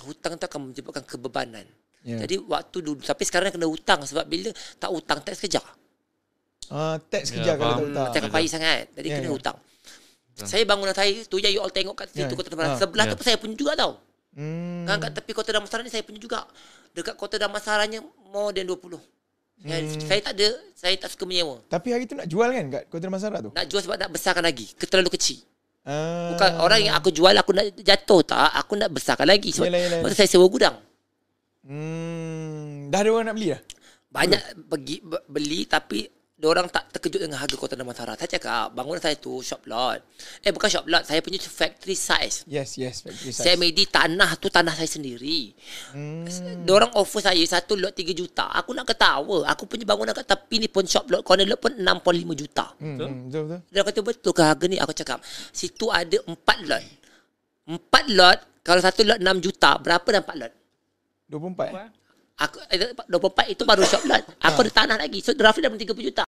hutang tu akan menyebabkan kebebanan. Jadi waktu dulu, tapi sekarang kena hutang sebab bila tak hutang tax kejar. Tax kejar kalau tak hutang. Macam payah sangat. Jadi kena hutang. Saya bangunan saya tu yang you all tengok kat situ Kota Damansara. Sebelah tu pun saya punya juga tau. Kan kat tepi Kota Damansara ni saya punya juga. Dekat Kota Damansaranya more than 20. Saya tak ada, saya tak suka menyewa. Tapi hari tu nak jual kan kat Kota Damansara tu? Nak jual sebab nak besarkan lagi. Terlalu kecil. Bukan orang yang aku jual aku nak jatuh tak, aku nak besarkan lagi. Sebab saya sewa gudang. Dah ada orang nak beli dah? Banyak pergi beli tapi diorang tak terkejut dengan harga Kota Damansara. Saya cakap bangunan saya tu shop lot. Bukan shop lot, saya punya factory size. Yes, factory size. Saya medi tanah tu tanah saya sendiri. Diorang offer saya satu lot 3 juta. Aku nak ketawa. Aku punya bangunan kat tepi ni pun shop lot, corner lot pun 6.5 juta. Betul. Dia kata betul ke harga ni? Aku cakap situ ada 4 lot. 4 lot, kalau satu lot 6 juta, berapa dah 4 lot? 24. Aku 24 itu baru shop lot. Aku ada tanah lagi. So roughly dah 30 juta.